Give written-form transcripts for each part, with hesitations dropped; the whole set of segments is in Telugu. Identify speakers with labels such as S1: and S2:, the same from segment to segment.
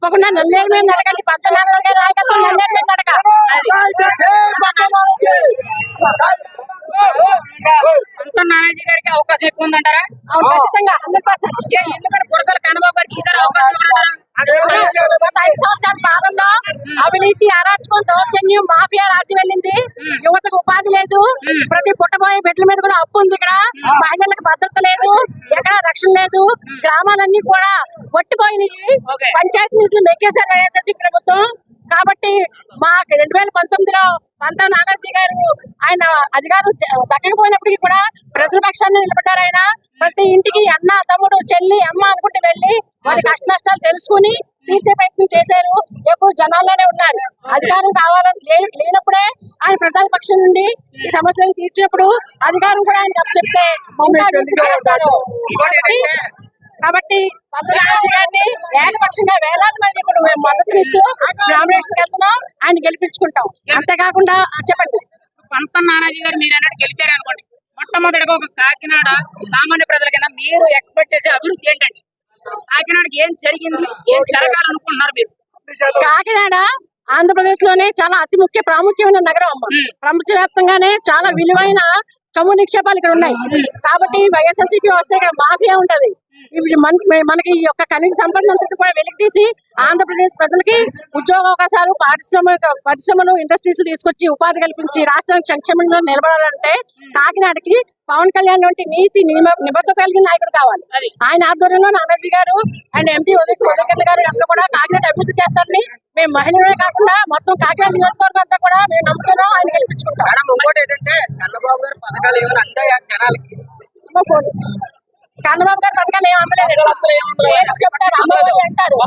S1: తప్పకుండా నన్నేరు మీద అడగండి. పద్మనాభం గారి నాయకత్వం నన్నేరు మీద అడగ.
S2: నానాజీ గారికి అవకాశం ఎక్కువ ఉందంటారా?
S1: ఖచ్చితంగా 100%.
S2: ఎందుకంటే పురసల కన్నబాబు గారికి ఈసారి అవకాశం ఇవ్వరంటారా?
S1: గత 5 సంవత్సరాల కాలంలో అవినీతి, అరాచకం, దౌర్జన్యం, మాఫియా రాజ్యం వెళ్ళింది. యువతకు ఉపాధి లేదు. ప్రతి పుట్టబోయే బిడ్డల మీద కూడా అప్పు ఉంది. ఇక్కడ మహిళలకు భద్రత లేదు, ఎక్కడ రక్షణ లేదు. గ్రామాలన్నీ కూడా కొట్టిపోయినాయి. పంచాయతీ నిధులు మెక్కేశారు వైఎస్ఆర్సీ ప్రభుత్వం. కాబట్టి మా 2019లో పంతా నానాజీ గారు ఆయన అధికారం దక్కకపోయినప్పటికీ కూడా ప్రజల పక్షాన్ని నిలబడ్డారు. ఆయన ప్రతి ఇంటికి అన్న, తమ్ముడు, చెల్లి, అమ్మ అనుకుంటూ వెళ్లి వారి కష్ట నష్టాలు తెలుసుకుని తీర్చే ప్రయత్నం చేశారు. ఎప్పుడు జనాల్లోనే ఉన్నారు. అధికారం కావాలని లేనప్పుడే ఆయన ప్రజల పక్షం నుండి ఈ సమస్యలను తీర్చినప్పుడు అధికారం కూడా ఆయన చెప్తే ఇంకా అభివృద్ధి చేస్తారు. కాబట్టి పంతొమ్మిది గారిని ఏకపక్షంగా వేలాది మంది ఇప్పుడు మేము మద్దతునిస్తూ నామినేషన్కి వెళ్తున్నాం. ఆయన గెలిపించుకుంటాం. అంతేకాకుండా చెప్పండి,
S2: పంతం నానాజీ గారు మీరు అన్నట్టు గెలిచారు అనుకోండి, మొట్టమొదటిగా ఒక కాకినాడ సామాన్య ప్రజల కింద మీరు ఎక్స్పెక్ట్ చేసే అభివృద్ధి ఏంటండి? కాకినాడకి ఏం జరిగింది, ఏం జరగాలనుకుంటున్నారు మీరు?
S1: కాకినాడ ఆంధ్రప్రదేశ్ లోనే చాలా అతి ముఖ్య ప్రాముఖ్యమైన నగరం అమ్మ. ప్రపంచవ్యాప్తంగానే చాలా విలువైన చమురు నిక్షేపాలు ఇక్కడ ఉన్నాయి. కాబట్టి వైఎస్ఆర్సీపీ వస్తే ఇక్కడ మాఫియా ఉంటది. మనకి ఈ యొక్క ఖనిజ సంపద అంతటి కూడా వెలికి తీసి ఆంధ్రప్రదేశ్ ప్రజలకి ఉద్యోగ అవకాశాలు, పరిశ్రమలు, ఇండస్ట్రీస్ తీసుకొచ్చి ఉపాధి కల్పించి రాష్ట్రానికి సంక్షేమంలో నిలబడాలంటే కాకినాడకి పవన్ కళ్యాణ్ వంటి నీతి నిబద్ధత కలిగిన నాయకుడు కావాలి. ఆయన ఆధ్వర్యంలో నానాజీ గారు అండ్ ఎంపీ ఉదయకర్ గారు అంతా కూడా కాకినాడ అభివృద్ధి చేస్తారని మేము మహిళలే కాకుండా మొత్తం కాకినాడ నియోజకవర్గం అంతా కూడా మేము నమ్ముతున్నాం. ఆయన గెలిపించుకుంటాం.
S3: చంద్రబాబు గారు పథకాలు ఏమైనా అంటాయా జనాలకి?
S1: చంద్రబాబు గారు పథకాలు ఏం అందలేదు చెప్తారు. అమ్మఒడి అంటారు,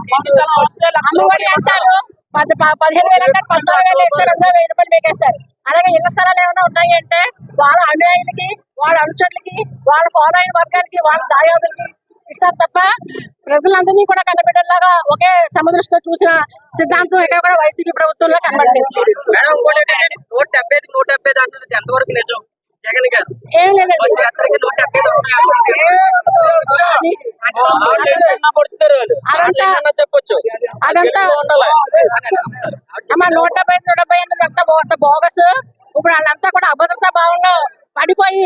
S1: అమ్మఒడి అంటారు, 15,000 అంటారు, 14,000 ఇస్తారు, 2,000 రూపాయలు మేకేస్తారు. అలాగే ఇళ్ల స్థలాలు ఏమైనా ఉన్నాయి అంటే వాళ్ళ అనుయాయులకి, వాళ్ళ అనుచరులకి, వాళ్ళ ఫాలో అయిన వర్గానికి, వాళ్ళ దాయాదులకి ఇస్తారు తప్ప ప్రజలందరినీ కూడా కనబెట్టేలాగా ఒకే సమదృష్టితో చూసిన సిద్ధాంతం ఎక్కడ కూడా వైసీపీ ప్రభుత్వంలో కనబడలేదు.
S3: 175 అంటున్నది ఎంతవరకు నిజం? జగన్ గారు
S1: ఏం లేదండి,
S3: చెప్పొచ్చు.
S1: అదంతా అమ్మ 170 అన్నది అంతా బోగస్. ఇప్పుడు వాళ్ళంతా కూడా అభద్రతా భావంలో పడిపోయి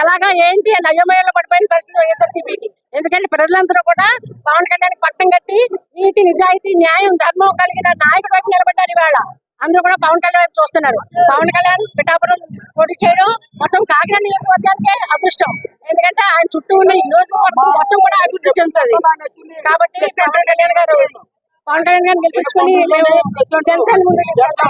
S1: ఎలాగా ఏంటి అని అయోమయంలో పడిపోయిన పరిస్థితి వైఎస్ఆర్సీపీకి. ఎందుకంటే ప్రజలందరూ కూడా పవన్ కళ్యాణ్ పట్టం కట్టి నీతి, నిజాయితీ, న్యాయం, ధర్మం కలిగిన నాయకుడి వైపు నిలబడ్డారు. ఇవాళ అందరూ కూడా పవన్ కళ్యాణ్ వైపు చూస్తున్నారు. పవన్ కళ్యాణ్ పిఠాపురం పోటీ చేయడం మొత్తం కాకినాడ నియోజకవర్గానికే అదృష్టం. ఎందుకంటే ఆయన చుట్టూ ఉన్న నియోజకవర్గం మొత్తం కూడా అభివృద్ధి చెందుతుంది. కాబట్టి పవన్ కళ్యాణ్ గారిని గెలిపించుకుని మేము జనసేన ముందుకు తీసుకెళ్తాం.